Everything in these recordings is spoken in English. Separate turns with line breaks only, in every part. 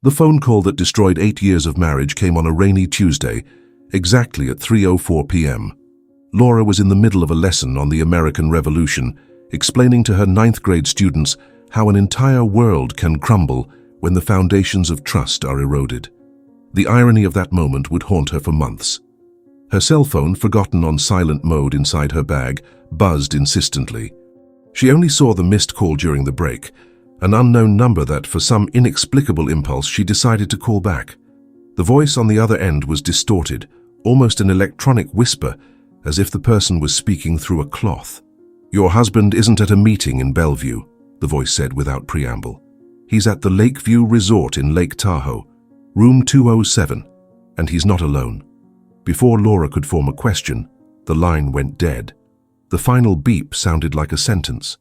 The phone call that destroyed 8 years of marriage came on a rainy Tuesday, exactly at 3:04 p.m. Laura was in the middle of a lesson on the American Revolution, explaining to her ninth-grade students how an entire world can crumble when the foundations of trust are eroded. The irony of that moment would haunt her for months. Her cell phone, forgotten on silent mode inside her bag, buzzed insistently. She only saw the missed call during the break, an unknown number that, for some inexplicable impulse, she decided to call back. The voice on the other end was distorted, almost an electronic whisper, as if the person was speaking through a cloth. "Your husband isn't at a meeting in Bellevue," the voice said without preamble. "He's at the Lakeview Resort in Lake Tahoe, room 207, and he's not alone." Before Laura could form a question, the line went dead. The final beep sounded like a sentence.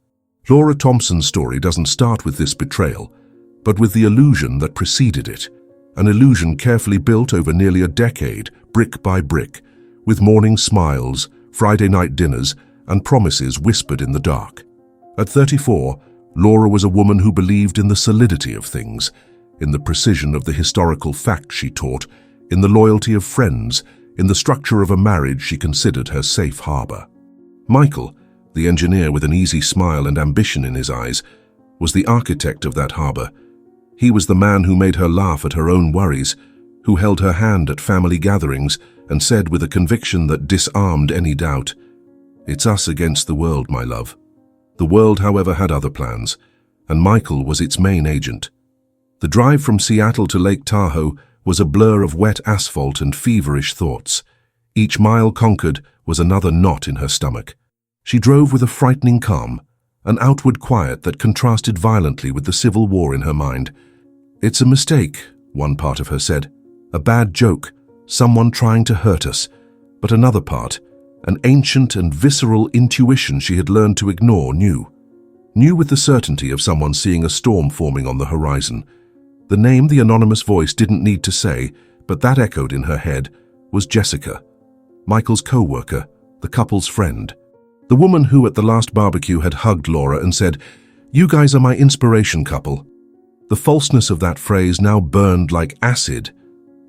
Laura Thompson's story doesn't start with this betrayal, but with the illusion that preceded it, an illusion carefully built over nearly a decade, brick by brick, with morning smiles, Friday night dinners, and promises whispered in the dark. At 34, Laura was a woman who believed in the solidity of things, in the precision of the historical facts she taught, in the loyalty of friends, in the structure of a marriage she considered her safe harbor. Michael, the engineer with an easy smile and ambition in his eyes, was the architect of that harbor. He was the man who made her laugh at her own worries, who held her hand at family gatherings and said with a conviction that disarmed any doubt, "It's us against the world, my love." The world, however, had other plans, and Michael was its main agent. The drive from Seattle to Lake Tahoe was a blur of wet asphalt and feverish thoughts. Each mile conquered was another knot in her stomach. She drove with a frightening calm, an outward quiet that contrasted violently with the civil war in her mind. "It's a mistake," one part of her said. "A bad joke, someone trying to hurt us." But another part, an ancient and visceral intuition she had learned to ignore, knew with the certainty of someone seeing a storm forming on the horizon. The name the anonymous voice didn't need to say, but that echoed in her head, was Jessica, Michael's co-worker, the couple's friend. The woman who at the last barbecue had hugged Laura and said, "You guys are my inspiration couple." The falseness of that phrase now burned like acid.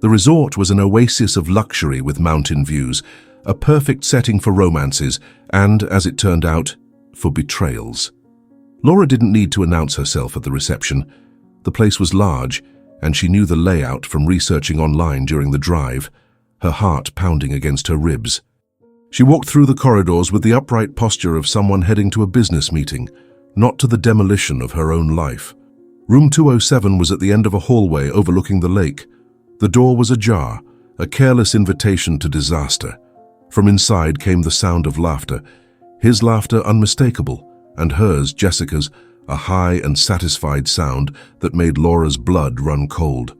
The resort was an oasis of luxury with mountain views, a perfect setting for romances and, as it turned out, for betrayals. Laura didn't need to announce herself at the reception. The place was large, and she knew the layout from researching online during the drive, her heart pounding against her ribs. She walked through the corridors with the upright posture of someone heading to a business meeting, not to the demolition of her own life. Room 207 was at the end of a hallway overlooking the lake. The door was ajar, a careless invitation to disaster. From inside came the sound of laughter, his laughter unmistakable, and hers, Jessica's, a high and satisfied sound that made Laura's blood run cold.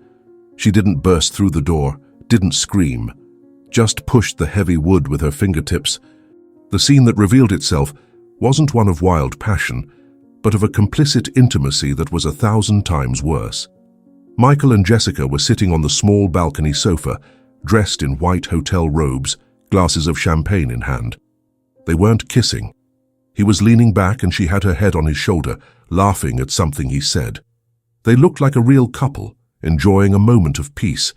She didn't burst through the door, didn't scream, just pushed the heavy wood with her fingertips. The scene that revealed itself wasn't one of wild passion, but of a complicit intimacy that was 1,000 times worse. Michael and Jessica were sitting on the small balcony sofa, dressed in white hotel robes, glasses of champagne in hand. They weren't kissing. He was leaning back and she had her head on his shoulder, laughing at something he said. They looked like a real couple, enjoying a moment of peace.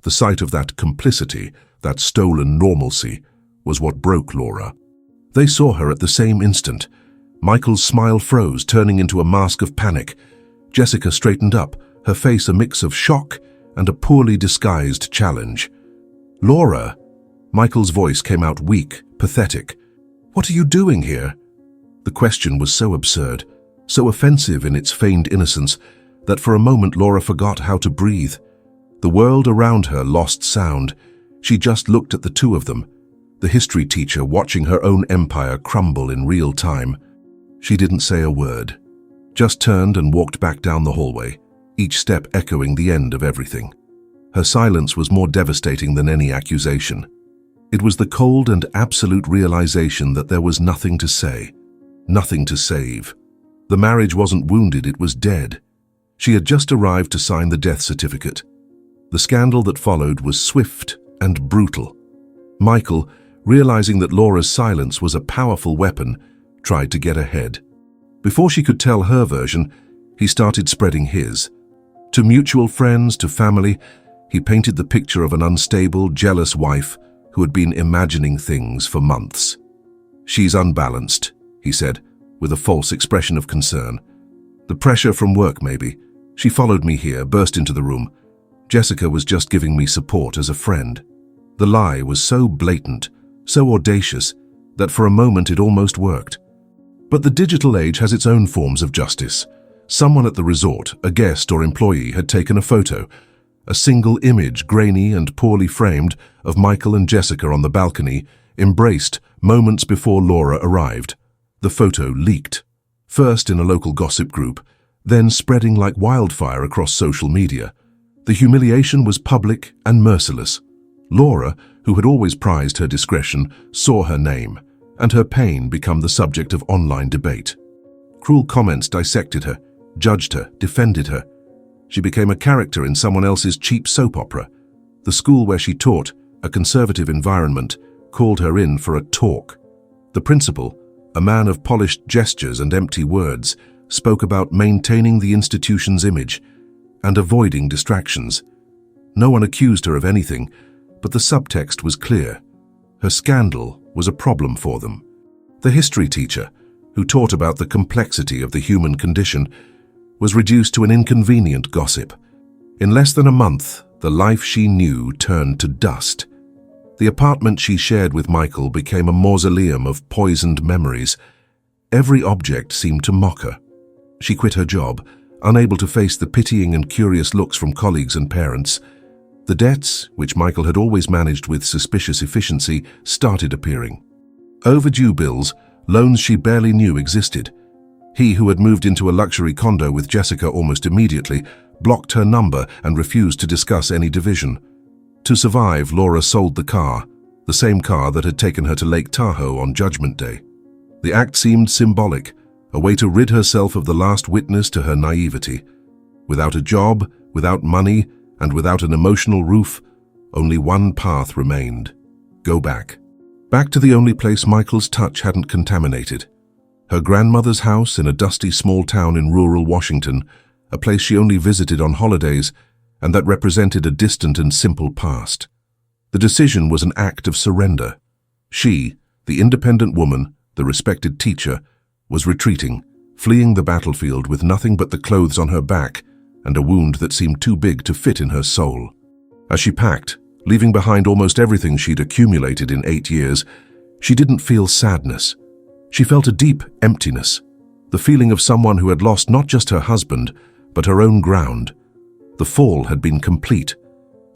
The sight of that complicity, that stolen normalcy, was what broke Laura. They saw her at the same instant. Michael's smile froze, turning into a mask of panic. Jessica straightened up, her face a mix of shock and a poorly disguised challenge. "Laura," Michael's voice came out weak, pathetic. "What are you doing here?" The question was so absurd, so offensive in its feigned innocence, that for a moment Laura forgot how to breathe. The world around her lost sound. She just looked at the two of them, the history teacher watching her own empire crumble in real time. She didn't say a word, just turned and walked back down the hallway, each step echoing the end of everything. Her silence was more devastating than any accusation. It was the cold and absolute realization that there was nothing to say, nothing to save. The marriage wasn't wounded, it was dead. She had just arrived to sign the death certificate. The scandal that followed was swift and brutal. Michael, realizing that Laura's silence was a powerful weapon, tried to get ahead. Before she could tell her version, he started spreading his. To mutual friends, to family, he painted the picture of an unstable, jealous wife who had been imagining things for months. "She's unbalanced," he said, with a false expression of concern. "The pressure from work, maybe. She followed me here, burst into the room. Jessica was just giving me support as a friend." The lie was so blatant, so audacious, that for a moment it almost worked. But the digital age has its own forms of justice. Someone at the resort, a guest or employee, had taken a photo, a single image, grainy and poorly framed, of Michael and Jessica on the balcony, embraced moments before Laura arrived. The photo leaked, first in a local gossip group, then spreading like wildfire across social media. The humiliation was public and merciless. Laura, who had always prized her discretion, saw her name, and her pain became the subject of online debate. Cruel comments dissected her, judged her, defended her. She became a character in someone else's cheap soap opera. The school where she taught, a conservative environment, called her in for a talk. The principal, a man of polished gestures and empty words, spoke about maintaining the institution's image and avoiding distractions. No one accused her of anything, but the subtext was clear. Her scandal was a problem for them. The history teacher, who taught about the complexity of the human condition, was reduced to an inconvenient gossip. In less than a month, the life she knew turned to dust. The apartment she shared with Michael became a mausoleum of poisoned memories. Every object seemed to mock her. She quit her job, unable to face the pitying and curious looks from colleagues and parents. The debts, which Michael had always managed with suspicious efficiency, started appearing. Overdue bills, loans she barely knew existed. He, who had moved into a luxury condo with Jessica almost immediately, blocked her number and refused to discuss any division. To survive, Laura sold the car, the same car that had taken her to Lake Tahoe on Judgment Day. The act seemed symbolic, a way to rid herself of the last witness to her naivety. Without a job, without money, and without an emotional roof, only one path remained: go back. Back to the only place Michael's touch hadn't contaminated. Her grandmother's house in a dusty small town in rural Washington, a place she only visited on holidays, and that represented a distant and simple past. The decision was an act of surrender. She, the independent woman, the respected teacher, was retreating, fleeing the battlefield with nothing but the clothes on her back and a wound that seemed too big to fit in her soul. As she packed, leaving behind almost everything she'd accumulated in 8 years, she didn't feel sadness. She felt a deep emptiness, the feeling of someone who had lost not just her husband, but her own ground. The fall had been complete,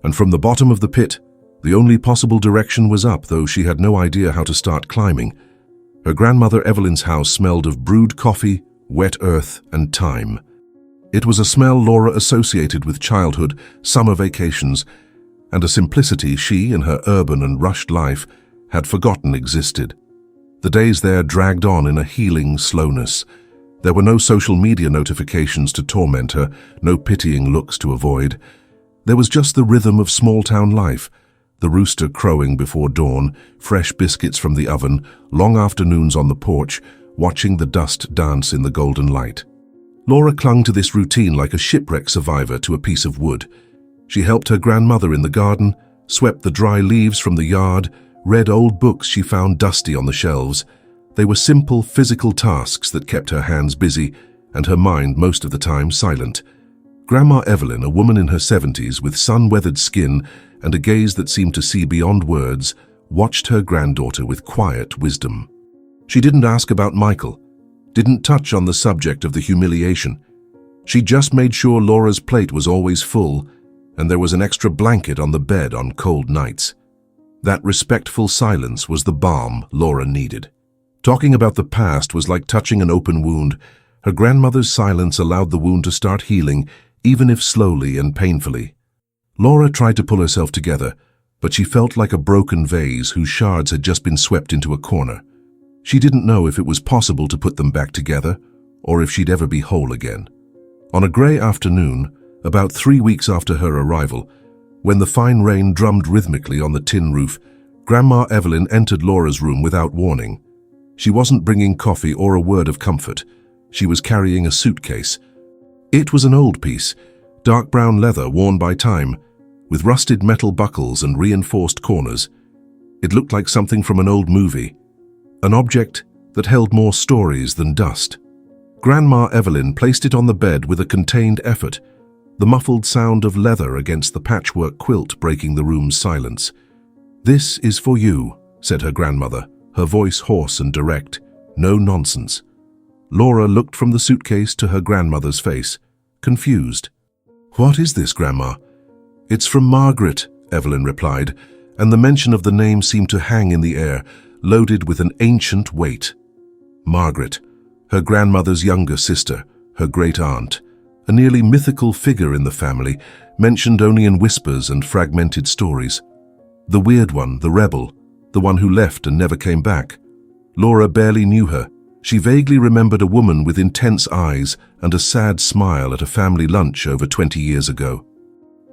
and from the bottom of the pit, the only possible direction was up, though she had no idea how to start climbing. Her grandmother Evelyn's house smelled of brewed coffee, wet earth, and thyme. It was a smell Laura associated with childhood, summer vacations, and a simplicity she, in her urban and rushed life, had forgotten existed. The days there dragged on in a healing slowness. There were no social media notifications to torment her, no pitying looks to avoid. There was just the rhythm of small-town life, the rooster crowing before dawn, fresh biscuits from the oven, long afternoons on the porch, watching the dust dance in the golden light. Laura clung to this routine like a shipwreck survivor to a piece of wood. She helped her grandmother in the garden, swept the dry leaves from the yard, read old books she found dusty on the shelves. They were simple physical tasks that kept her hands busy and her mind most of the time silent. Grandma Evelyn, a woman in her 70s with sun-weathered skin and a gaze that seemed to see beyond words, watched her granddaughter with quiet wisdom. She didn't ask about Michael, didn't touch on the subject of the humiliation. She just made sure Laura's plate was always full and there was an extra blanket on the bed on cold nights. That respectful silence was the balm Laura needed. Talking about the past was like touching an open wound. Her grandmother's silence allowed the wound to start healing, even if slowly and painfully. Laura tried to pull herself together, but she felt like a broken vase whose shards had just been swept into a corner. She didn't know if it was possible to put them back together, or if she'd ever be whole again. On a grey afternoon, about 3 weeks after her arrival, when the fine rain drummed rhythmically on the tin roof, Grandma Evelyn entered Laura's room without warning. She wasn't bringing coffee or a word of comfort. She was carrying a suitcase. It was an old piece, dark brown leather worn by time, with rusted metal buckles and reinforced corners. It looked like something from an old movie, an object that held more stories than dust. Grandma Evelyn placed it on the bed with a contained effort, the muffled sound of leather against the patchwork quilt breaking the room's silence. "This is for you," said her grandmother, her voice hoarse and direct. No nonsense. Laura looked from the suitcase to her grandmother's face, confused. "What is this, Grandma?" "It's from Margaret," Evelyn replied, and the mention of the name seemed to hang in the air, loaded with an ancient weight. Margaret, her grandmother's younger sister, her great-aunt, a nearly mythical figure in the family, mentioned only in whispers and fragmented stories. The weird one, the rebel, the one who left and never came back. Laura barely knew her. She vaguely remembered a woman with intense eyes and a sad smile at a family lunch over 20 years ago.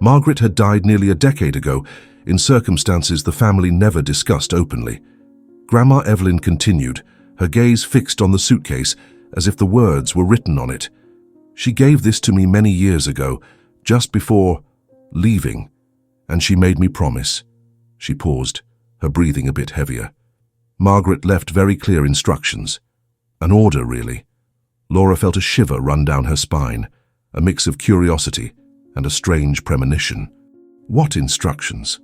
Margaret had died nearly a decade ago, in circumstances the family never discussed openly. Grandma Evelyn continued, her gaze fixed on the suitcase, as if the words were written on it. "She gave this to me many years ago, just before leaving, and she made me promise." She paused, her breathing a bit heavier. Margaret left very clear instructions. An order, really. Laura felt a shiver run down her spine, a mix of curiosity and a strange premonition. What instructions?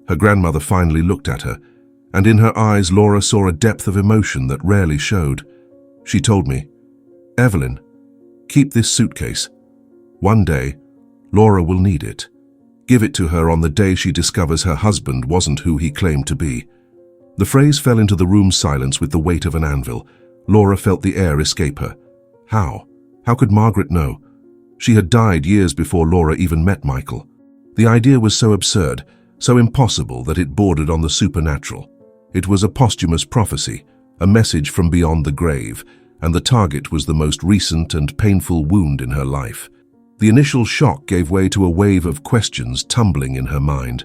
Her grandmother finally looked at her, and in her eyes Laura saw a depth of emotion that rarely showed. She told me, "Evelyn, keep this suitcase. One day, Laura will need it. Give it to her on the day she discovers her husband wasn't who he claimed to be." The phrase fell into the room's silence with the weight of an anvil. Laura felt the air escape her. How? How could Margaret know? She had died years before Laura even met Michael. The idea was so absurd, so impossible that it bordered on the supernatural. It was a posthumous prophecy, a message from beyond the grave, and the target was the most recent and painful wound in her life. The initial shock gave way to a wave of questions tumbling in her mind.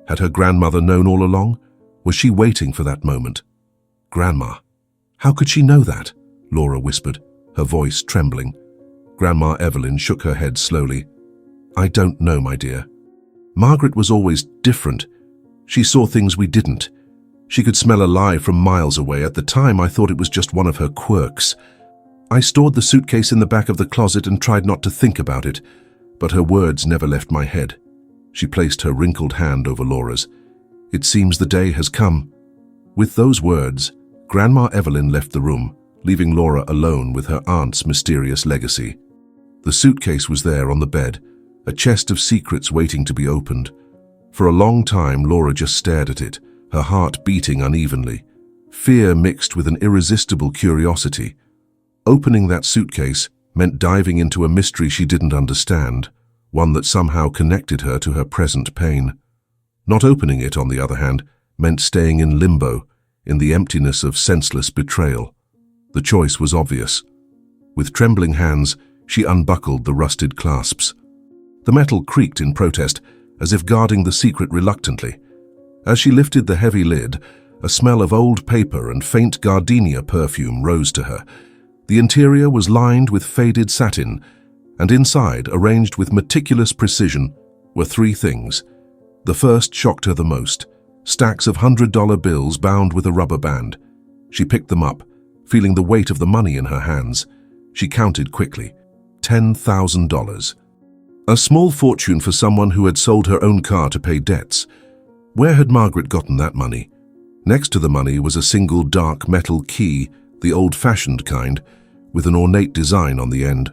Had her grandmother known all along? Was she waiting for that moment? Grandma. How could she know that? Laura whispered, her voice trembling. Grandma Evelyn shook her head slowly. "I don't know, my dear. Margaret was always different. She saw things we didn't. She could smell a lie from miles away. At the time, I thought it was just one of her quirks. I stored the suitcase in the back of the closet and tried not to think about it, but her words never left my head." She placed her wrinkled hand over Laura's. "It seems the day has come." With those words, Grandma Evelyn left the room, leaving Laura alone with her aunt's mysterious legacy. The suitcase was there on the bed, a chest of secrets waiting to be opened. For a long time, Laura just stared at it, her heart beating unevenly. Fear mixed with an irresistible curiosity. Opening that suitcase meant diving into a mystery she didn't understand, one that somehow connected her to her present pain. Not opening it, on the other hand, meant staying in limbo, in the emptiness of senseless betrayal. The choice was obvious. With trembling hands, she unbuckled the rusted clasps. The metal creaked in protest, as if guarding the secret reluctantly. As she lifted the heavy lid, a smell of old paper and faint gardenia perfume rose to her. The interior was lined with faded satin, and inside, arranged with meticulous precision, were three things. The first shocked her the most: stacks of $100 bills bound with a rubber band. She picked them up, feeling the weight of the money in her hands. She counted quickly. $10,000. A small fortune for someone who had sold her own car to pay debts. Where had Margaret gotten that money? Next to the money was a single dark metal key, the old-fashioned kind, with an ornate design on the end.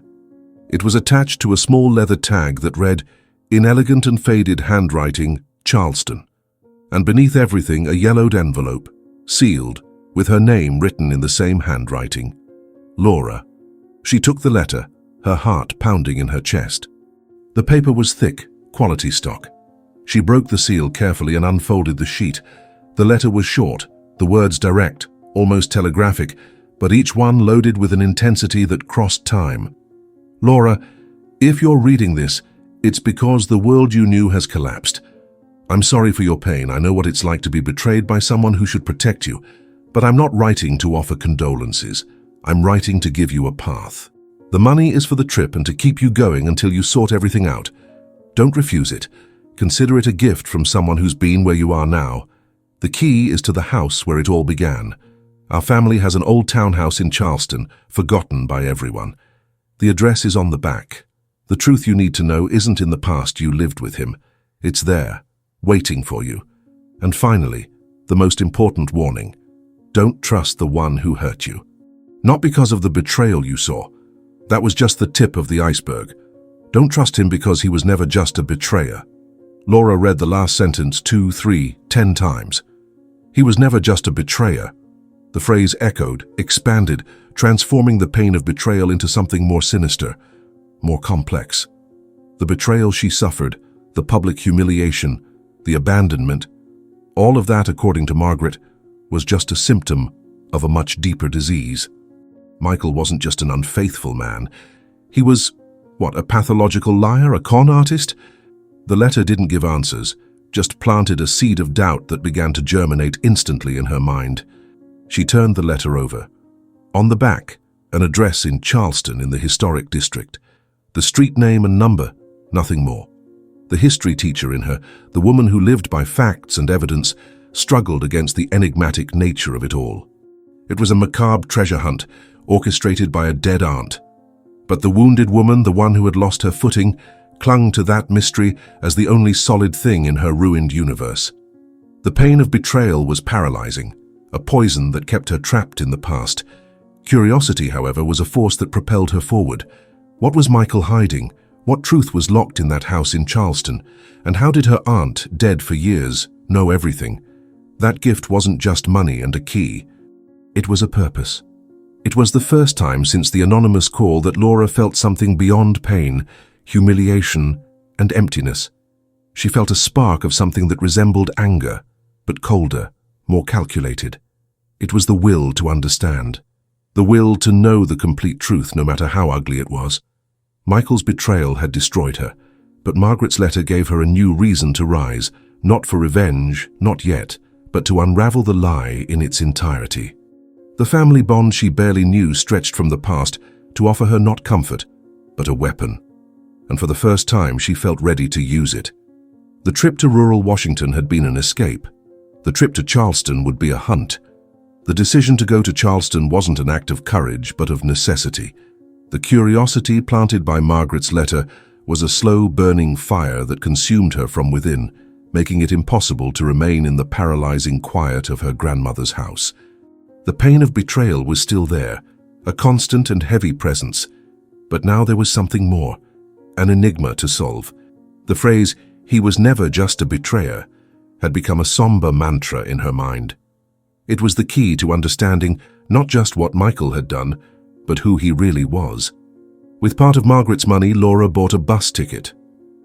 It was attached to a small leather tag that read, in elegant and faded handwriting, Charleston. And beneath everything, a yellowed envelope, sealed, with her name written in the same handwriting. Laura. She took the letter, her heart pounding in her chest. The paper was thick, quality stock. She broke the seal carefully and unfolded the sheet. The letter was short, the words direct, almost telegraphic, but each one loaded with an intensity that crossed time. Laura, if you're reading this, it's because the world you knew has collapsed. I'm sorry for your pain. I know what it's like to be betrayed by someone who should protect you, but I'm not writing to offer condolences. I'm writing to give you a path. The money is for the trip and to keep you going until you sort everything out. Don't refuse it. Consider it a gift from someone who's been where you are now. The key is to the house where it all began. Our family has an old townhouse in Charleston, forgotten by everyone. The address is on the back. The truth you need to know isn't in the past you lived with him. It's there, waiting for you. And finally, the most important warning. Don't trust the one who hurt you. Not because of the betrayal you saw. That was just the tip of the iceberg. Don't trust him because he was never just a betrayer. Laura read the last sentence 2, 3, 10 times. He was never just a betrayer. The phrase echoed, expanded, transforming the pain of betrayal into something more sinister, more complex. The betrayal she suffered, the public humiliation, the abandonment, all of that, according to Margaret, was just a symptom of a much deeper disease. Michael wasn't just an unfaithful man. He was, a pathological liar, a con artist? The letter didn't give answers, just planted a seed of doubt that began to germinate instantly in her mind. She turned the letter over. On the back, an address in Charleston in the historic district. The street name and number, nothing more. The history teacher in her, the woman who lived by facts and evidence, struggled against the enigmatic nature of it all. It was a macabre treasure hunt, orchestrated by a dead aunt. But the wounded woman, the one who had lost her footing, clung to that mystery as the only solid thing in her ruined universe. The pain of betrayal was paralyzing, a poison that kept her trapped in the past. Curiosity, however, was a force that propelled her forward. What was Michael hiding? What truth was locked in that house in Charleston? And how did her aunt, dead for years, know everything? That gift wasn't just money and a key. It was a purpose. It was the first time since the anonymous call that Laura felt something beyond pain, humiliation, and emptiness. She felt a spark of something that resembled anger, but colder, more calculated. It was the will to understand. The will to know the complete truth, no matter how ugly it was. Michael's betrayal had destroyed her, but Margaret's letter gave her a new reason to rise, not for revenge, not yet, but to unravel the lie in its entirety. The family bond she barely knew stretched from the past to offer her not comfort, but a weapon. And for the first time she felt ready to use it. The trip to rural Washington had been an escape. The trip to Charleston would be a hunt. The decision to go to Charleston wasn't an act of courage, but of necessity. The curiosity planted by Margaret's letter was a slow burning fire that consumed her from within, making it impossible to remain in the paralyzing quiet of her grandmother's house. The pain of betrayal was still there, a constant and heavy presence, but now there was something more, an enigma to solve. The phrase, "he was never just a betrayer," had become a somber mantra in her mind. It was the key to understanding not just what Michael had done, but who he really was. With part of Margaret's money, Laura bought a bus ticket.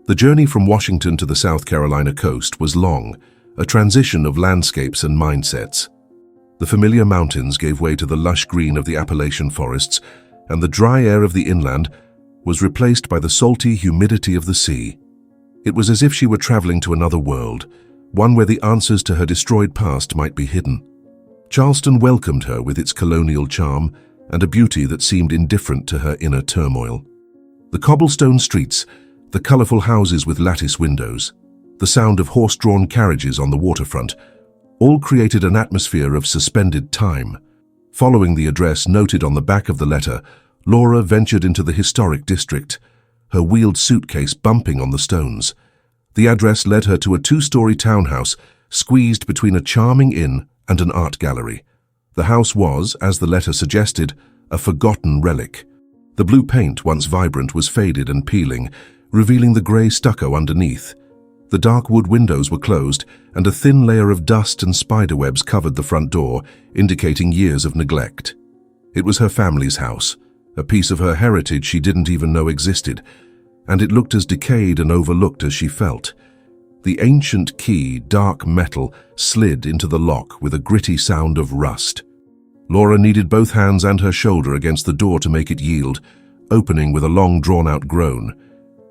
The journey from Washington to the South Carolina coast was long, a transition of landscapes and mindsets. The familiar mountains gave way to the lush green of the Appalachian forests, and the dry air of the inland was replaced by the salty humidity of the sea. It was as if she were traveling to another world, one where the answers to her destroyed past might be hidden. Charleston welcomed her with its colonial charm and a beauty that seemed indifferent to her inner turmoil. The cobblestone streets, the colorful houses with lattice windows, the sound of horse-drawn carriages on the waterfront, all created an atmosphere of suspended time. Following the address noted on the back of the letter, Laura ventured into the historic district, her wheeled suitcase bumping on the stones. The address led her to a two-story townhouse squeezed between a charming inn and an art gallery. The house was, as the letter suggested, a forgotten relic. The blue paint, once vibrant, was faded and peeling, revealing the grey stucco underneath. The dark wood windows were closed, and a thin layer of dust and spiderwebs covered the front door, indicating years of neglect. It was her family's house, a piece of her heritage she didn't even know existed, and it looked as decayed and overlooked as she felt. The ancient key, dark metal, slid into the lock with a gritty sound of rust. Laura needed both hands and her shoulder against the door to make it yield, opening with a long drawn-out groan.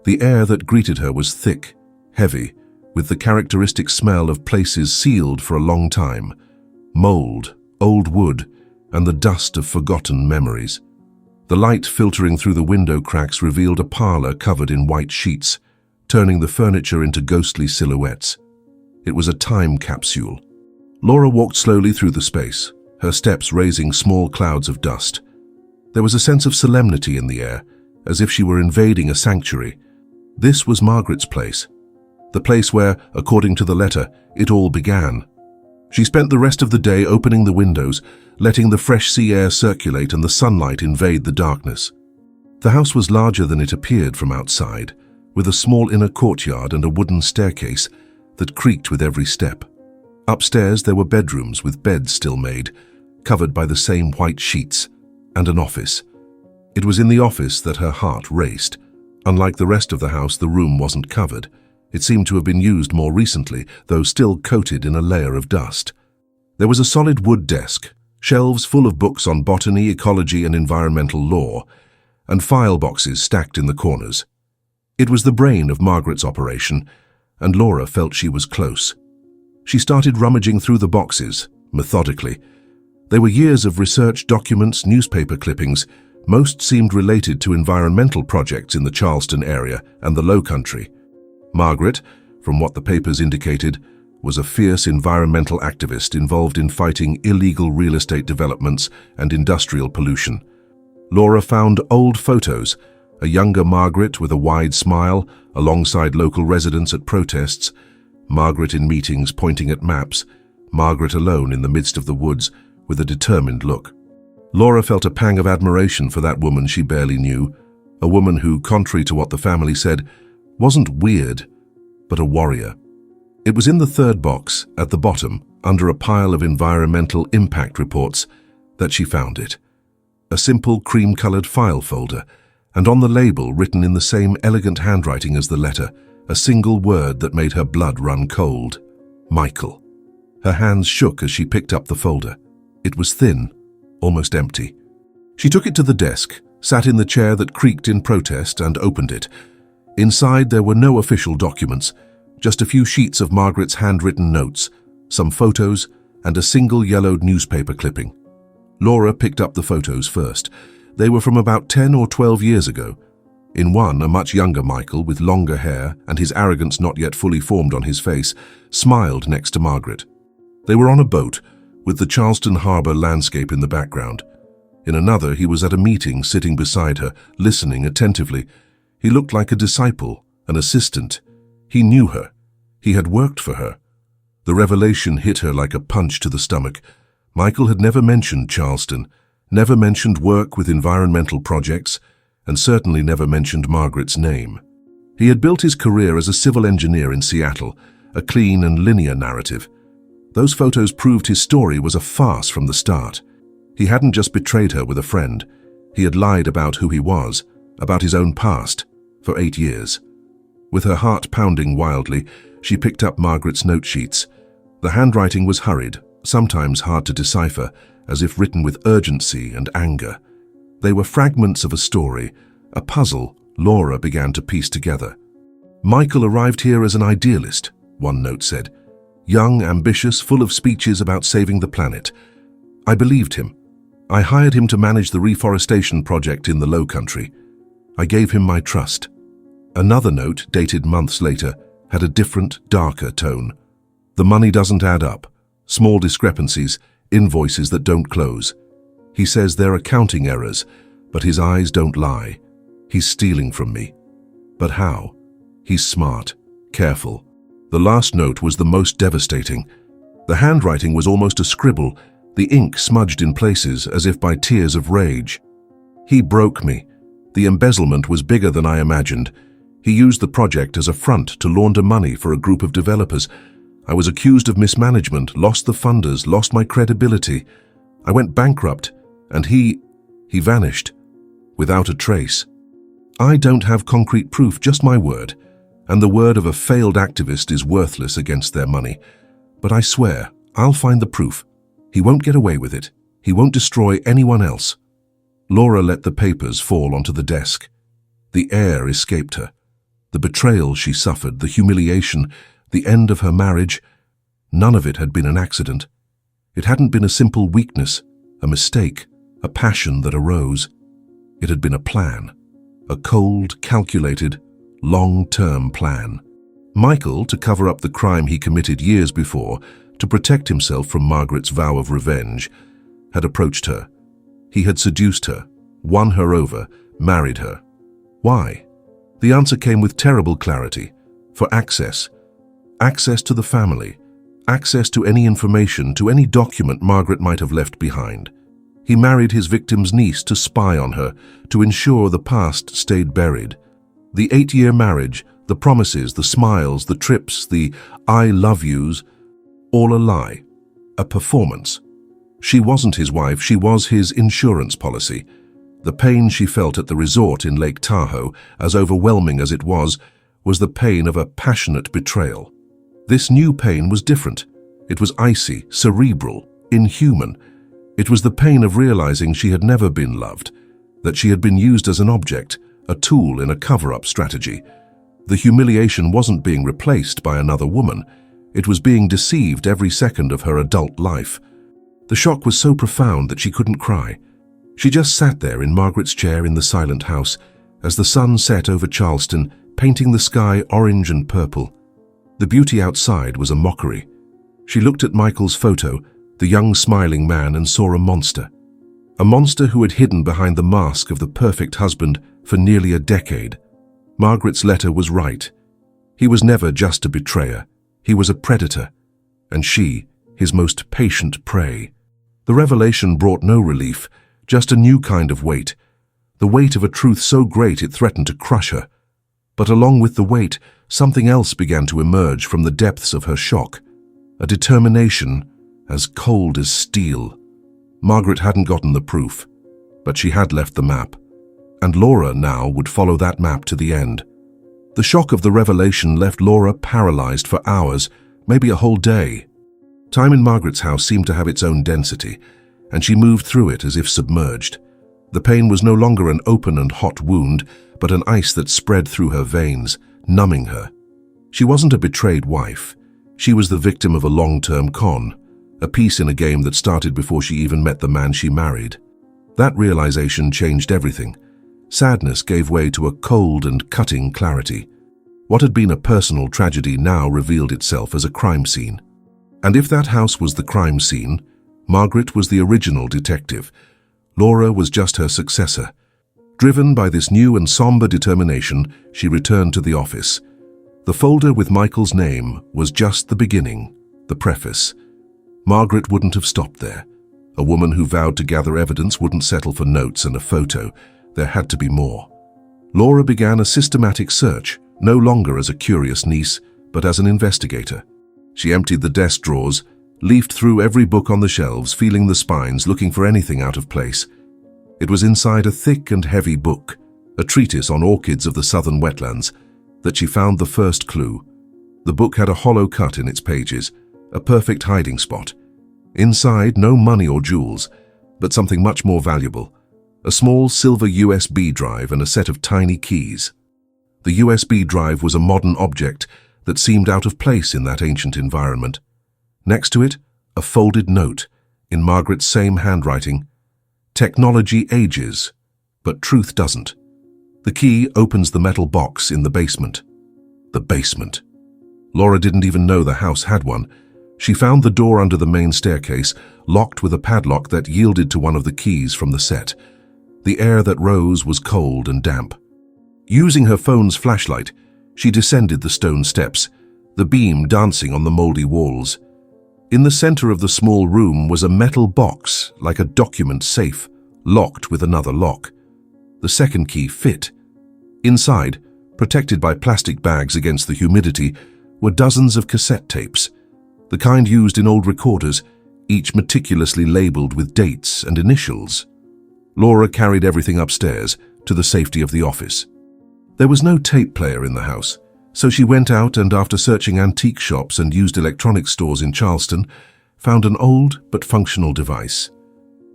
The air that greeted her was thick, heavy, with the characteristic smell of places sealed for a long time, mold, old wood, and the dust of forgotten memories. The light filtering through the window cracks revealed a parlor covered in white sheets, turning the furniture into ghostly silhouettes. It was a time capsule. Laura walked slowly through the space, her steps raising small clouds of dust. There was a sense of solemnity in the air, as if she were invading a sanctuary. This was Margaret's place, the place where, according to the letter, it all began. She spent the rest of the day opening the windows, letting the fresh sea air circulate and the sunlight invade the darkness. The house was larger than it appeared from outside, with a small inner courtyard and a wooden staircase that creaked with every step. Upstairs there were bedrooms with beds still made, covered by the same white sheets, and an office. It was in the office that her heart raced. Unlike the rest of the house, the room wasn't covered. It seemed to have been used more recently, though still coated in a layer of dust. There was a solid wood desk, shelves full of books on botany, ecology, and environmental law, and file boxes stacked in the corners. It was the brain of Margaret's operation, and Laura felt she was close. She started rummaging through the boxes, methodically. There were years of research documents, newspaper clippings. Most seemed related to environmental projects in the Charleston area and the Low Country. Margaret, from what the papers indicated, was a fierce environmental activist involved in fighting illegal real estate developments and industrial pollution. Laura found old photos, a younger Margaret with a wide smile alongside local residents at protests, Margaret in meetings pointing at maps, Margaret alone in the midst of the woods with a determined look. Laura felt a pang of admiration for that woman she barely knew, a woman who, contrary to what the family said, wasn't weird, but a warrior. It was in the third box, at the bottom, under a pile of environmental impact reports, that she found it. A simple cream-colored file folder, and on the label, written in the same elegant handwriting as the letter, a single word that made her blood run cold: Michael. Her hands shook as she picked up the folder. It was thin, almost empty. She took it to the desk, sat in the chair that creaked in protest, and opened it. Inside there were no official documents, just a few sheets of Margaret's handwritten notes, some photos, and a single yellowed newspaper clipping. Laura picked up the photos first. They were from about 10 or 12 years ago. In one, a much younger Michael, with longer hair and his arrogance not yet fully formed on his face, smiled next to Margaret. They were on a boat, with the Charleston harbor landscape in the background. In another, he was at a meeting sitting beside her, listening attentively. He looked like a disciple, an assistant. He knew her. He had worked for her. The revelation hit her like a punch to the stomach. Michael had never mentioned Charleston, never mentioned work with environmental projects, and certainly never mentioned Margaret's name. He had built his career as a civil engineer in Seattle, a clean and linear narrative. Those photos proved his story was a farce from the start. He hadn't just betrayed her with a friend. He had lied about who he was, about his own past, for 8 years. With her heart pounding wildly, she picked up Margaret's note sheets. The handwriting was hurried, sometimes hard to decipher, as if written with urgency and anger. They were fragments of a story, a puzzle Laura began to piece together. Michael arrived here as an idealist, one note said. Young, ambitious, full of speeches about saving the planet. I believed him. I hired him to manage the reforestation project in the Low Country. I gave him my trust. Another note, dated months later, had a different, darker tone. The money doesn't add up. Small discrepancies, invoices that don't close. He says they're accounting errors, but his eyes don't lie. He's stealing from me. But how? He's smart, careful. The last note was the most devastating. The handwriting was almost a scribble, the ink smudged in places as if by tears of rage. He broke me. The embezzlement was bigger than I imagined. He used the project as a front to launder money for a group of developers. I was accused of mismanagement, lost the funders, lost my credibility. I went bankrupt, and he vanished, without a trace. I don't have concrete proof, just my word, and the word of a failed activist is worthless against their money. But I swear, I'll find the proof. He won't get away with it. He won't destroy anyone else. Laura let the papers fall onto the desk. The air escaped her. The betrayal she suffered, the humiliation, the end of her marriage, none of it had been an accident. It hadn't been a simple weakness, a mistake, a passion that arose. It had been a plan. A cold, calculated, long-term plan. Michael, to cover up the crime he committed years before, to protect himself from Margaret's vow of revenge, had approached her. He had seduced her, won her over, married her. Why? The answer came with terrible clarity. For access. Access to the family. Access to any information, to any document Margaret might have left behind. He married his victim's niece to spy on her, to ensure the past stayed buried. The 8-year marriage, the promises, the smiles, the trips, the I love yous, all a lie. A performance. She wasn't his wife, she was his insurance policy. The pain she felt at the resort in Lake Tahoe, as overwhelming as it was the pain of a passionate betrayal. This new pain was different. It was icy, cerebral, inhuman. It was the pain of realizing she had never been loved, that she had been used as an object, a tool in a cover-up strategy. The humiliation wasn't being replaced by another woman. It was being deceived every second of her adult life. The shock was so profound that she couldn't cry. She just sat there in Margaret's chair in the silent house as the sun set over Charleston, painting the sky orange and purple. The beauty outside was a mockery. She looked at Michael's photo, the young smiling man, and saw a monster. A monster who had hidden behind the mask of the perfect husband for nearly a decade. Margaret's letter was right. He was never just a betrayer. He was a predator. And she, his most patient prey. The revelation brought no relief, just a new kind of weight. The weight of a truth so great it threatened to crush her. But along with the weight, something else began to emerge from the depths of her shock. A determination as cold as steel. Margaret hadn't gotten the proof, but she had left the map. And Laura now would follow that map to the end. The shock of the revelation left Laura paralyzed for hours, maybe a whole day. Time in Margaret's house seemed to have its own density, and she moved through it as if submerged. The pain was no longer an open and hot wound, but an ice that spread through her veins, numbing her. She wasn't a betrayed wife. She was the victim of a long-term con, a piece in a game that started before she even met the man she married. That realization changed everything. Sadness gave way to a cold and cutting clarity. What had been a personal tragedy now revealed itself as a crime scene. And if that house was the crime scene, Margaret was the original detective. Laura was just her successor. Driven by this new and somber determination, she returned to the office. The folder with Michael's name was just the beginning, the preface. Margaret wouldn't have stopped there. A woman who vowed to gather evidence wouldn't settle for notes and a photo. There had to be more. Laura began a systematic search, no longer as a curious niece, but as an investigator. She emptied the desk drawers, leafed through every book on the shelves, feeling the spines, looking for anything out of place. It was inside a thick and heavy book, a treatise on orchids of the southern wetlands, that she found the first clue. The book had a hollow cut in its pages, a perfect hiding spot. Inside, no money or jewels, but something much more valuable. A small silver USB drive and a set of tiny keys. The USB drive was a modern object that seemed out of place in that ancient environment. Next to it, a folded note, in Margaret's same handwriting. Technology ages, but truth doesn't. The key opens the metal box in the basement. The basement. Laura didn't even know the house had one. She found the door under the main staircase, locked with a padlock that yielded to one of the keys from the set. The air that rose was cold and damp. Using her phone's flashlight, she descended the stone steps, the beam dancing on the moldy walls. In the center of the small room was a metal box, like a document safe, locked with another lock. The second key fit. Inside, protected by plastic bags against the humidity, were dozens of cassette tapes, the kind used in old recorders, each meticulously labeled with dates and initials. Laura carried everything upstairs to the safety of the office. There was no tape player in the house, so she went out and, after searching antique shops and used electronics stores in Charleston, found an old but functional device.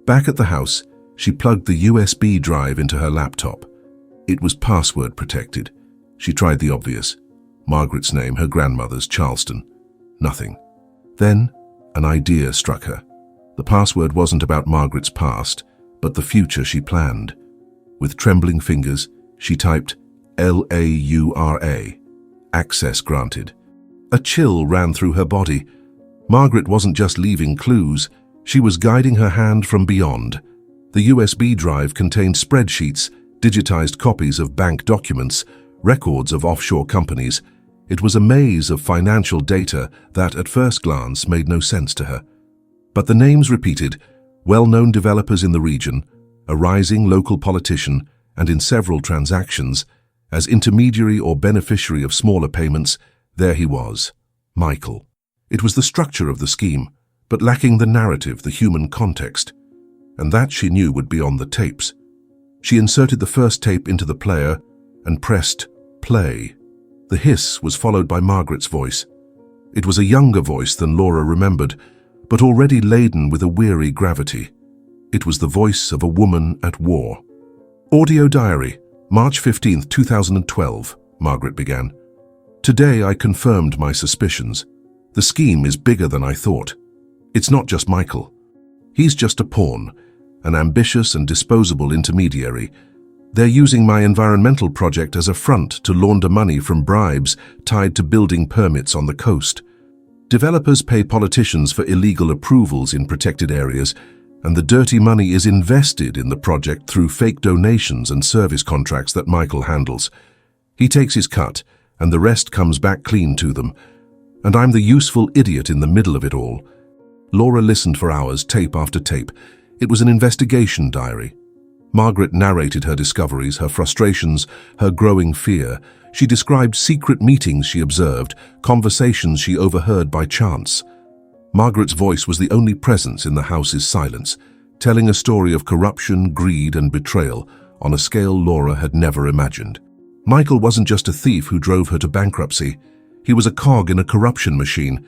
Back at the house, she plugged the USB drive into her laptop. It was password protected. She tried the obvious. Margaret's name, her grandmother's, Charleston. Nothing. Then, an idea struck her. The password wasn't about Margaret's past, but the future she planned. With trembling fingers, she typed LAURA. Access granted. A chill ran through her body. Margaret wasn't just leaving clues, she was guiding her hand from beyond. The USB drive contained spreadsheets, digitized copies of bank documents, records of offshore companies. It was a maze of financial data that, at first glance, made no sense to her. But the names repeated: well-known developers in the region, a rising local politician, and in several transactions, as intermediary or beneficiary of smaller payments, there he was, Michael. It was the structure of the scheme, but lacking the narrative, the human context. And that, she knew, would be on the tapes. She inserted the first tape into the player and pressed play. The hiss was followed by Margaret's voice. It was a younger voice than Laura remembered, but already laden with a weary gravity. It was the voice of a woman at war. Audio diary, March 15, 2012, Margaret began. Today I confirmed my suspicions. The scheme is bigger than I thought. It's not just Michael. He's just a pawn, an ambitious and disposable intermediary. They're using my environmental project as a front to launder money from bribes tied to building permits on the coast. Developers pay politicians for illegal approvals in protected areas, and the dirty money is invested in the project through fake donations and service contracts that Michael handles. He takes his cut, and the rest comes back clean to them. And I'm the useful idiot in the middle of it all. Laura listened for hours, tape after tape. It was an investigation diary. Margaret narrated her discoveries, her frustrations, her growing fear. She described secret meetings she observed, conversations she overheard by chance. Margaret's voice was the only presence in the house's silence, telling a story of corruption, greed, and betrayal on a scale Laura had never imagined. Michael wasn't just a thief who drove her to bankruptcy. He was a cog in a corruption machine,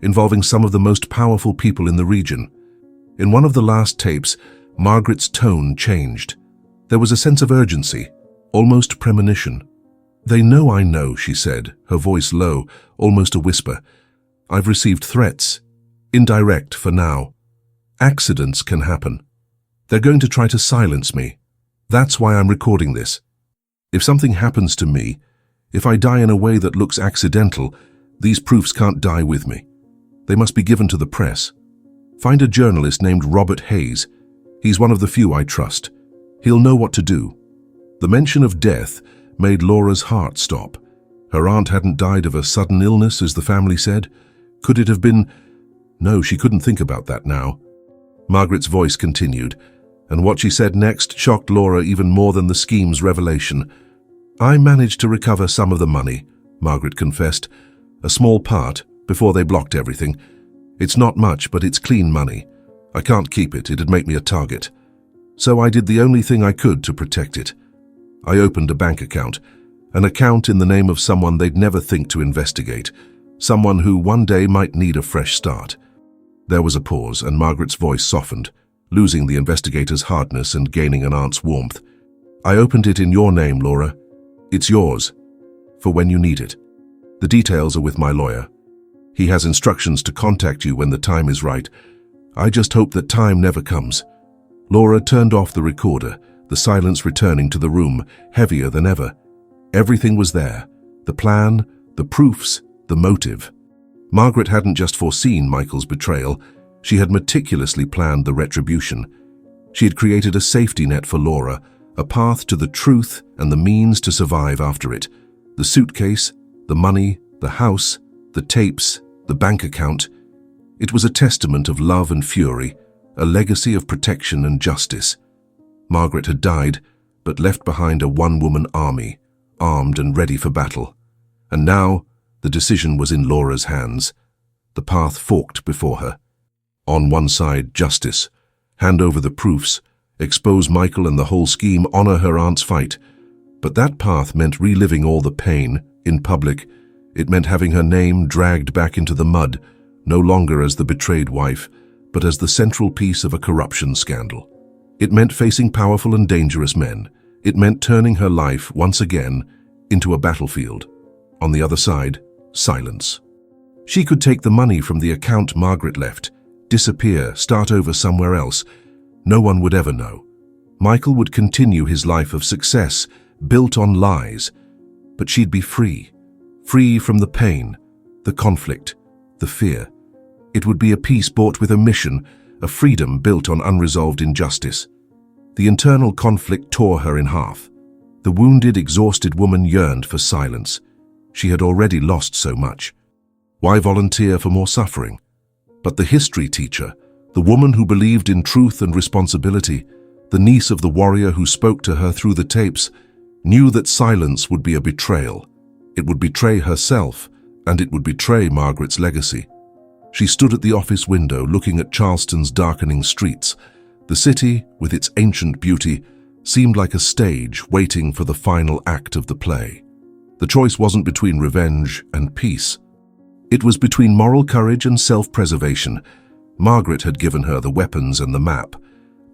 involving some of the most powerful people in the region. In one of the last tapes, Margaret's tone changed. There was a sense of urgency, almost premonition. "They know I know," she said, her voice low, almost a whisper. "I've received threats. Indirect for now. Accidents can happen. They're going to try to silence me. That's why I'm recording this. If something happens to me, if I die in a way that looks accidental, these proofs can't die with me. They must be given to the press. Find a journalist named Robert Hayes. He's one of the few I trust. He'll know what to do." The mention of death made Laura's heart stop. Her aunt hadn't died of a sudden illness, as the family said. Could it have been? No, she couldn't think about that now. Margaret's voice continued, and what she said next shocked Laura even more than the scheme's revelation. "I managed to recover some of the money," Margaret confessed. "A small part, before they blocked everything. It's not much, but it's clean money. I can't keep it, it'd make me a target. So I did the only thing I could to protect it. I opened a bank account, an account in the name of someone they'd never think to investigate, someone who one day might need a fresh start." There was a pause, and Margaret's voice softened, losing the investigator's hardness and gaining an aunt's warmth. "I opened it in your name, Laura. It's yours, for when you need it. The details are with my lawyer. He has instructions to contact you when the time is right. I just hope that time never comes." Laura turned off the recorder, the silence returning to the room, heavier than ever. Everything was there: the plan, the proofs, the motive. Margaret hadn't just foreseen Michael's betrayal, she had meticulously planned the retribution. She had created a safety net for Laura, a path to the truth and the means to survive after it. The suitcase, the money, the house, the tapes, the bank account. It was a testament of love and fury, a legacy of protection and justice. Margaret had died, but left behind a one-woman army, armed and ready for battle. And now, the decision was in Laura's hands. The path forked before her. On one side, justice. Hand over the proofs, expose Michael and the whole scheme, honor her aunt's fight. But that path meant reliving all the pain, in public. It meant having her name dragged back into the mud, no longer as the betrayed wife, but as the central piece of a corruption scandal. It meant facing powerful and dangerous men. It meant turning her life, once again, into a battlefield. On the other side, silence. She could take the money from the account Margaret left, disappear, start over somewhere else. No one would ever know. Michael would continue his life of success, built on lies. But she'd be free. Free from the pain, the conflict, the fear. It would be a peace bought with a mission, a freedom built on unresolved injustice. The internal conflict tore her in half. The wounded, exhausted woman yearned for silence. She had already lost so much. Why volunteer for more suffering? But the history teacher, the woman who believed in truth and responsibility, the niece of the warrior who spoke to her through the tapes, knew that silence would be a betrayal. It would betray herself, and it would betray Margaret's legacy. She stood at the office window looking at Charleston's darkening streets. The city, with its ancient beauty, seemed like a stage waiting for the final act of the play. The choice wasn't between revenge and peace. It was between moral courage and self-preservation. Margaret had given her the weapons and the map,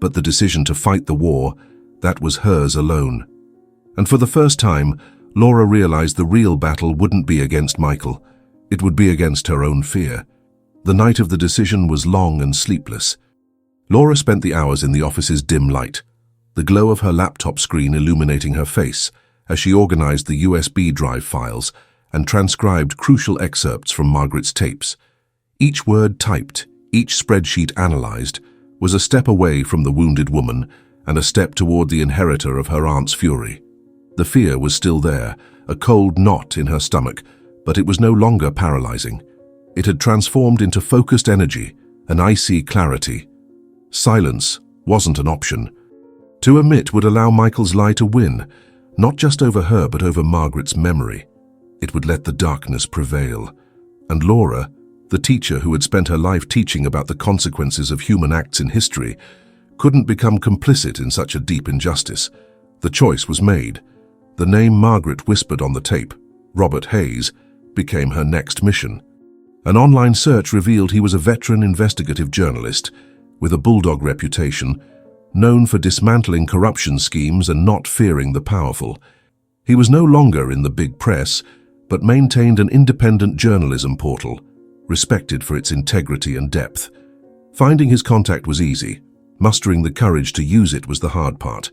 but the decision to fight the war, that was hers alone. And for the first time, Laura realized the real battle wouldn't be against Michael. It would be against her own fear. The night of the decision was long and sleepless. Laura spent the hours in the office's dim light, the glow of her laptop screen illuminating her face as she organized the USB drive files and transcribed crucial excerpts from Margaret's tapes. Each word typed, each spreadsheet analyzed, was a step away from the wounded woman and a step toward the inheritor of her aunt's fury. The fear was still there, a cold knot in her stomach, but it was no longer paralyzing. It had transformed into focused energy, an icy clarity. Silence wasn't an option. To omit would allow Michael's lie to win, not just over her but over Margaret's memory. It would let the darkness prevail. And Laura, the teacher who had spent her life teaching about the consequences of human acts in history, couldn't become complicit in such a deep injustice. The choice was made. The name Margaret whispered on the tape, Robert Hayes, became her next mission. An online search revealed he was a veteran investigative journalist with a bulldog reputation, known for dismantling corruption schemes and not fearing the powerful. He was no longer in the big press, but maintained an independent journalism portal, respected for its integrity and depth. Finding his contact was easy. Mustering the courage to use it was the hard part.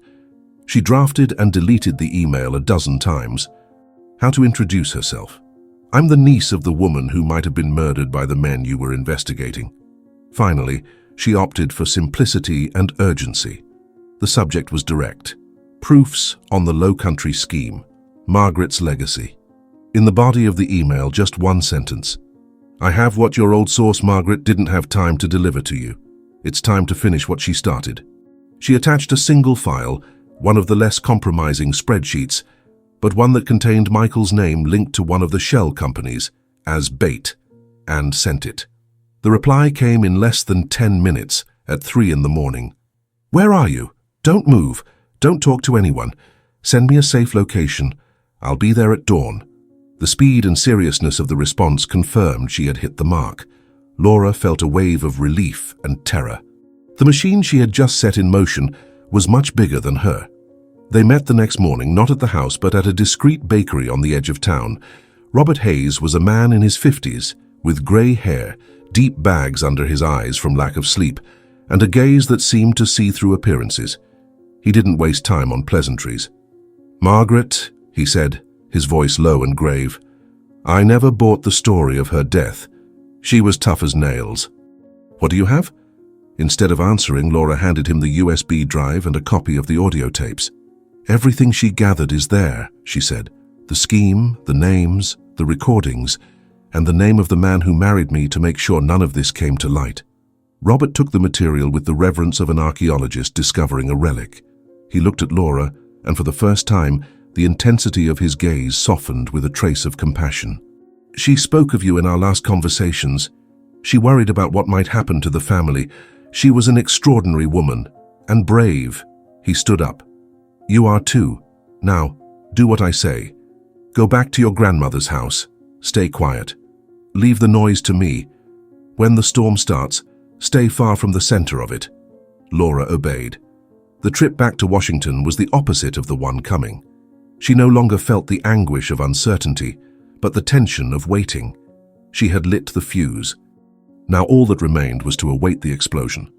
She drafted and deleted the email a dozen times. How to introduce herself. I'm the niece of the woman who might have been murdered by the men you were investigating. Finally, she opted for simplicity and urgency. The subject was direct. Proofs on the Low Country scheme. Margaret's legacy. In the body of the email, just one sentence. I have what your old source Margaret didn't have time to deliver to you. It's time to finish what she started. She attached a single file, one of the less compromising spreadsheets, but one that contained Michael's name linked to one of the shell companies as bait, and sent it. The reply came in less than 10 minutes at 3 in the morning. Where are you? Don't move. Don't talk to anyone. Send me a safe location. I'll be there at dawn. The speed and seriousness of the response confirmed she had hit the mark. Laura felt a wave of relief and terror. The machine she had just set in motion was much bigger than her. They met the next morning, not at the house, but at a discreet bakery on the edge of town. Robert Hayes was a man in his 50s, with grey hair, deep bags under his eyes from lack of sleep, and a gaze that seemed to see through appearances. He didn't waste time on pleasantries. Margaret, he said, his voice low and grave, I never bought the story of her death. She was tough as nails. What do you have? Instead of answering, Laura handed him the USB drive and a copy of the audio tapes. Everything she gathered is there, she said. The scheme, the names, the recordings, and the name of the man who married me to make sure none of this came to light. Robert took the material with the reverence of an archaeologist discovering a relic. He looked at Laura, and for the first time, the intensity of his gaze softened with a trace of compassion. She spoke of you in our last conversations. She worried about what might happen to the family. She was an extraordinary woman, and brave. He stood up. You are too. Now, do what I say. Go back to your grandmother's house. Stay quiet. Leave the noise to me. When the storm starts, stay far from the center of it. Laura obeyed. The trip back to Washington was the opposite of the one coming. She no longer felt the anguish of uncertainty, but the tension of waiting. She had lit the fuse. Now all that remained was to await the explosion.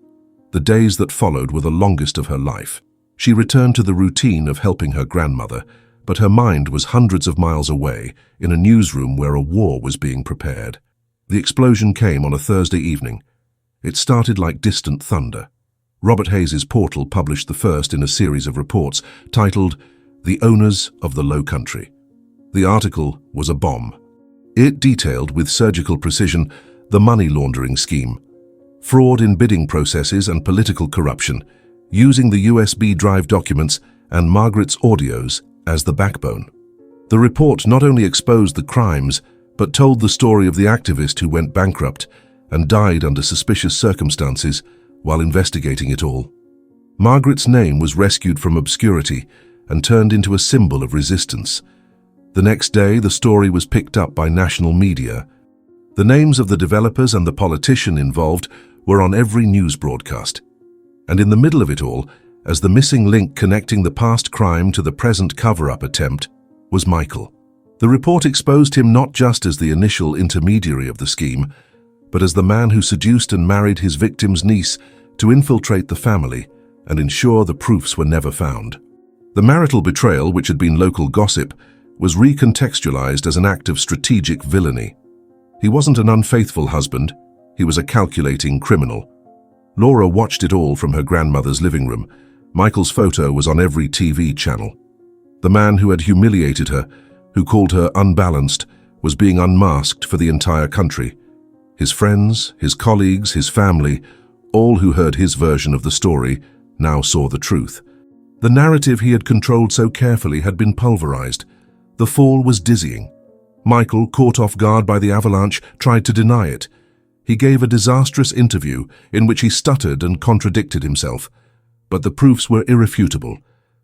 The days that followed were the longest of her life. She returned to the routine of helping her grandmother, but her mind was hundreds of miles away in a newsroom where a war was being prepared. The explosion came on a Thursday evening. It started like distant thunder. Robert Hayes's Portal published the first in a series of reports titled "The Owners of the Low Country." The article was a bomb. It detailed with surgical precision the money laundering scheme, fraud in bidding processes and political corruption, using the USB drive documents and Margaret's audios as the backbone. The report not only exposed the crimes, but told the story of the activist who went bankrupt and died under suspicious circumstances while investigating it all. Margaret's name was rescued from obscurity and turned into a symbol of resistance. The next day, the story was picked up by national media. The names of the developers and the politician involved were on every news broadcast. And in the middle of it all, as the missing link connecting the past crime to the present cover-up attempt, was Michael. The report exposed him not just as the initial intermediary of the scheme, but as the man who seduced and married his victim's niece to infiltrate the family and ensure the proofs were never found. The marital betrayal, which had been local gossip, was recontextualized as an act of strategic villainy. He wasn't an unfaithful husband, he was a calculating criminal. Laura watched it all from her grandmother's living room. Michael's photo was on every TV channel. The man who had humiliated her, who called her unbalanced, was being unmasked for the entire country. His friends, his colleagues, his family, all who heard his version of the story, now saw the truth. The narrative he had controlled so carefully had been pulverized. The fall was dizzying. Michael, caught off guard by the avalanche, tried to deny it. He gave a disastrous interview in which he stuttered and contradicted himself. But the proofs were irrefutable.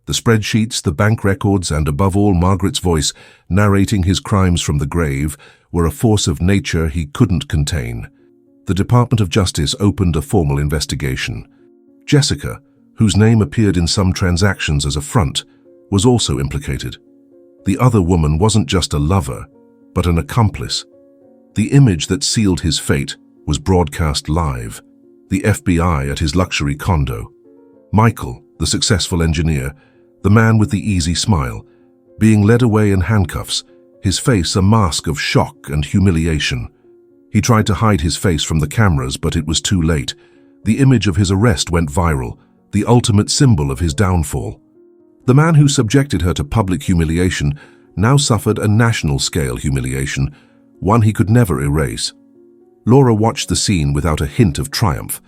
The spreadsheets, the bank records, and above all Margaret's voice, narrating his crimes from the grave, were a force of nature he couldn't contain. The Department of Justice opened a formal investigation. Jessica, whose name appeared in some transactions as a front, was also implicated. The other woman wasn't just a lover, but an accomplice. The image that sealed his fate was broadcast live. The FBI at his luxury condo. Michael, the successful engineer, the man with the easy smile, being led away in handcuffs, his face a mask of shock and humiliation. He tried to hide his face from the cameras, but it was too late. The image of his arrest went viral, the ultimate symbol of his downfall. The man who subjected her to public humiliation now suffered a national-scale humiliation, one he could never erase. Laura watched the scene without a hint of triumph.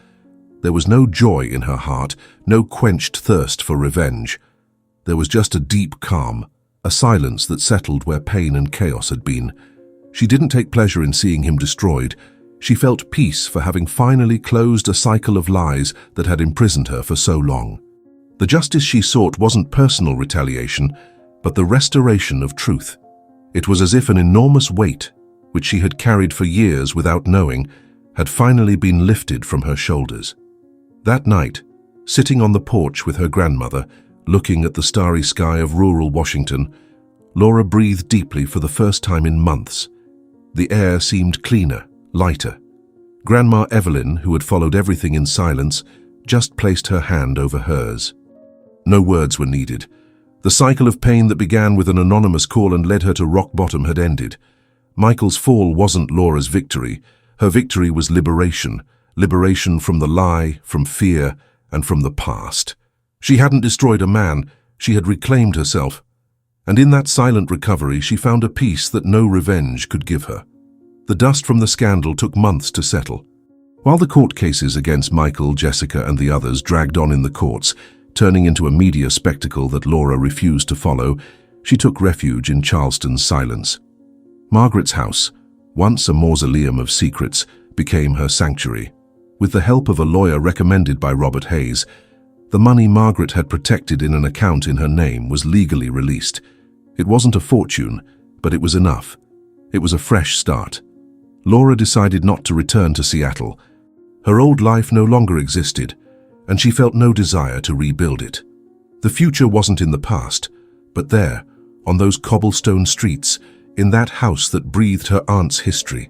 There was no joy in her heart, no quenched thirst for revenge. There was just a deep calm, a silence that settled where pain and chaos had been. She didn't take pleasure in seeing him destroyed. She felt peace for having finally closed a cycle of lies that had imprisoned her for so long. The justice she sought wasn't personal retaliation, but the restoration of truth. It was as if an enormous weight, which she had carried for years without knowing, had finally been lifted from her shoulders. That night, sitting on the porch with her grandmother, looking at the starry sky of rural Washington, Laura breathed deeply for the first time in months. The air seemed cleaner, lighter. Grandma Evelyn, who had followed everything in silence, just placed her hand over hers. No words were needed. The cycle of pain that began with an anonymous call and led her to rock bottom had ended. Michael's fall wasn't Laura's victory. Her victory was liberation. Liberation from the lie, from fear, and from the past. She hadn't destroyed a man, she had reclaimed herself. And in that silent recovery, she found a peace that no revenge could give her. The dust from the scandal took months to settle. While the court cases against Michael, Jessica, and the others dragged on in the courts, turning into a media spectacle that Laura refused to follow, she took refuge in Charleston's silence. Margaret's house, once a mausoleum of secrets, became her sanctuary. With the help of a lawyer recommended by Robert Hayes, the money Margaret had protected in an account in her name was legally released. It wasn't a fortune, but it was enough. It was a fresh start. Laura decided not to return to Seattle. Her old life no longer existed, and she felt no desire to rebuild it. The future wasn't in the past, but there, on those cobblestone streets, in that house that breathed her aunt's history.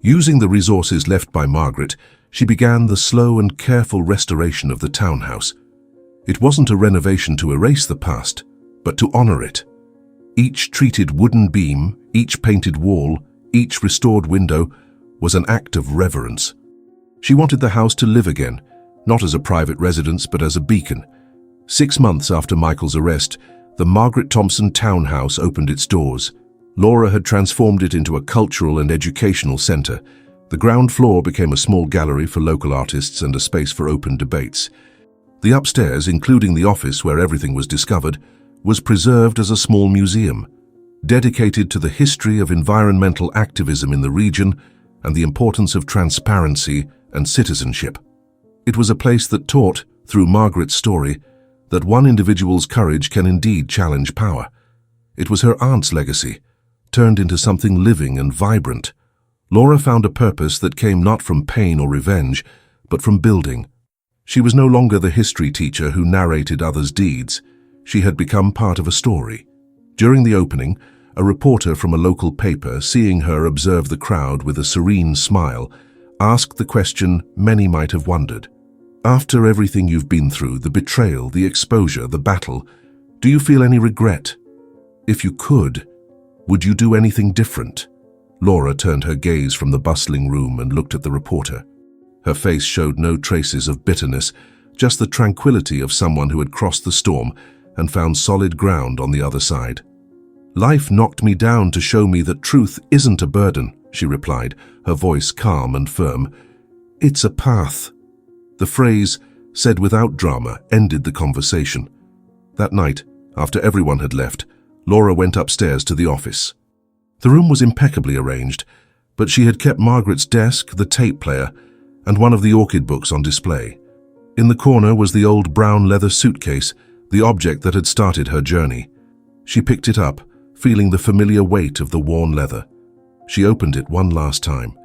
Using the resources left by Margaret, she began the slow and careful restoration of the townhouse. It wasn't a renovation to erase the past, but to honor it. Each treated wooden beam, each painted wall, each restored window was an act of reverence. She wanted the house to live again, not as a private residence but as a beacon. 6 months after Michael's arrest, the Margaret Thompson townhouse opened its doors. Laura had transformed it into a cultural and educational center. The ground floor became a small gallery for local artists and a space for open debates. The upstairs, including the office where everything was discovered, was preserved as a small museum, dedicated to the history of environmental activism in the region and the importance of transparency and citizenship. It was a place that taught, through Margaret's story, that one individual's courage can indeed challenge power. It was her aunt's legacy, turned into something living and vibrant. Laura found a purpose that came not from pain or revenge, but from building. She was no longer the history teacher who narrated others' deeds. She had become part of a story. During the opening, a reporter from a local paper, seeing her observe the crowd with a serene smile, asked the question many might have wondered. After everything you've been through, the betrayal, the exposure, the battle, do you feel any regret? If you could, would you do anything different? Laura turned her gaze from the bustling room and looked at the reporter. Her face showed no traces of bitterness, just the tranquility of someone who had crossed the storm and found solid ground on the other side. Life knocked me down to show me that truth isn't a burden, she replied, her voice calm and firm. It's a path. The phrase, said without drama, ended the conversation. That night, after everyone had left, Laura went upstairs to the office. The room was impeccably arranged, but she had kept Margaret's desk, the tape player, and one of the orchid books on display. In the corner was the old brown leather suitcase, the object that had started her journey. She picked it up, feeling the familiar weight of the worn leather. She opened it one last time.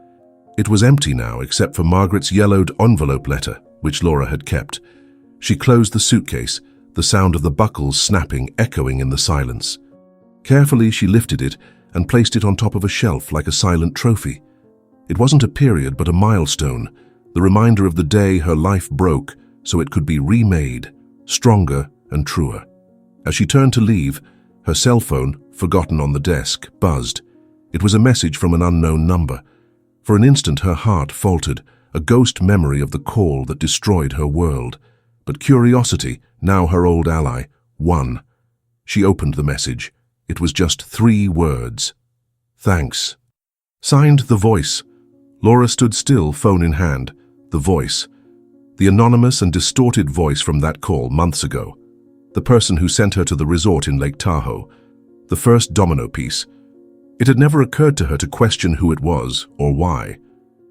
It was empty now except for Margaret's yellowed envelope letter, which Laura had kept. She closed the suitcase, the sound of the buckles snapping echoing in the silence. Carefully she lifted it and placed it on top of a shelf like a silent trophy. It wasn't a period but a milestone, the reminder of the day her life broke so it could be remade, stronger and truer. As she turned to leave, her cell phone, forgotten on the desk, buzzed. It was a message from an unknown number. For an instant her heart faltered, a ghost memory of the call that destroyed her world. But curiosity, now her old ally, won. She opened the message. It was just 3 words. Thanks. Signed, The Voice. Laura stood still, phone in hand. The Voice. The anonymous and distorted voice from that call months ago. The person who sent her to the resort in Lake Tahoe. The first domino piece. It had never occurred to her to question who it was or why.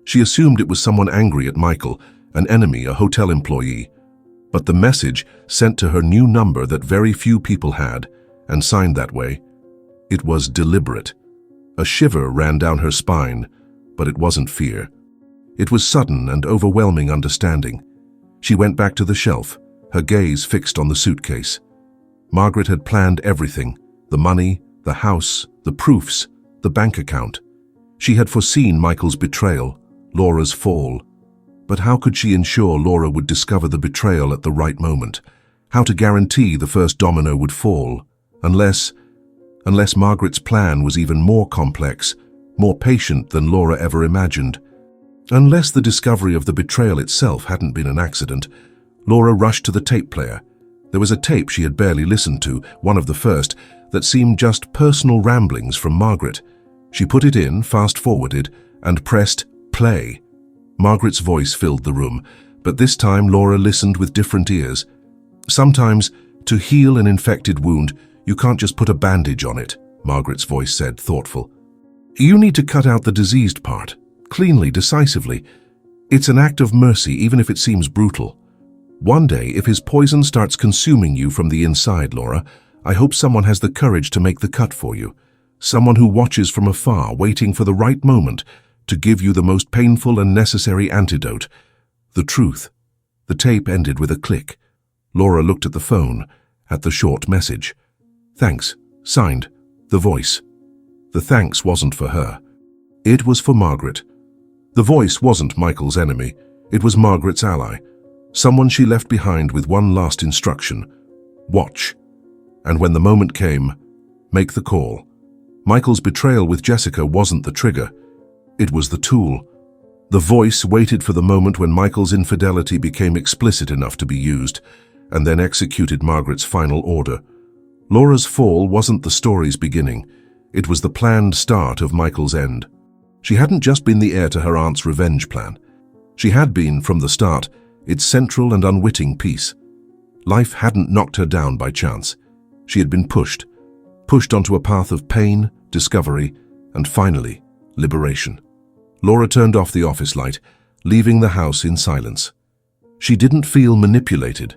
She assumed it was someone angry at Michael, an enemy, a hotel employee. But the message sent to her new number that very few people had, and signed that way. It was deliberate. A shiver ran down her spine, but it wasn't fear. It was sudden and overwhelming understanding. She went back to the shelf, her gaze fixed on the suitcase. Margaret had planned everything, the money, the house, the proofs, the bank account. She had foreseen Michael's betrayal, Laura's fall. But how could she ensure Laura would discover the betrayal at the right moment? How to guarantee the first domino would fall? Unless Margaret's plan was even more complex, more patient than Laura ever imagined. Unless the discovery of the betrayal itself hadn't been an accident. Laura rushed to the tape player. There was a tape she had barely listened to, one of the first, that seemed just personal ramblings from Margaret. She put it in, fast-forwarded, and pressed play. Margaret's voice filled the room, but this time Laura listened with different ears. Sometimes, to heal an infected wound, you can't just put a bandage on it, Margaret's voice said, thoughtful. You need to cut out the diseased part, cleanly, decisively. It's an act of mercy, even if it seems brutal. One day, if his poison starts consuming you from the inside, Laura, I hope someone has the courage to make the cut for you. Someone who watches from afar, waiting for the right moment to give you the most painful and necessary antidote. The truth. The tape ended with a click. Laura looked at the phone, at the short message. Thanks. Signed, The Voice. The thanks wasn't for her. It was for Margaret. The Voice wasn't Michael's enemy. It was Margaret's ally. Someone she left behind with one last instruction: watch. And when the moment came, make the call. Michael's betrayal with Jessica wasn't the trigger. It was the tool. The voice waited for the moment when Michael's infidelity became explicit enough to be used, and then executed Margaret's final order. Laura's fall wasn't the story's beginning. It was the planned start of Michael's end. She hadn't just been the heir to her aunt's revenge plan. She had been, from the start, its central and unwitting piece. Life hadn't knocked her down by chance. She had been pushed onto a path of pain, discovery, and finally, liberation. Laura turned off the office light, leaving the house in silence. She didn't feel manipulated.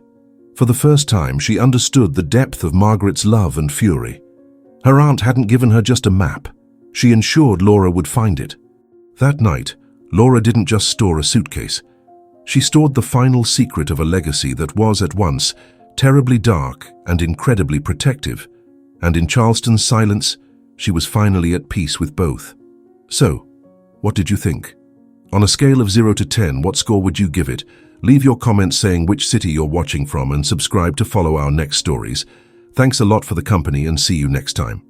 For the first time, she understood the depth of Margaret's love and fury. Her aunt hadn't given her just a map. She ensured Laura would find it. That night, Laura didn't just store a suitcase. She stored the final secret of a legacy that was at once terribly dark and incredibly protective. And in Charleston's silence, she was finally at peace with both. So, what did you think? On a scale of 0 to 10, what score would you give it? Leave your comments saying which city you're watching from and subscribe to follow our next stories. Thanks a lot for the company and see you next time.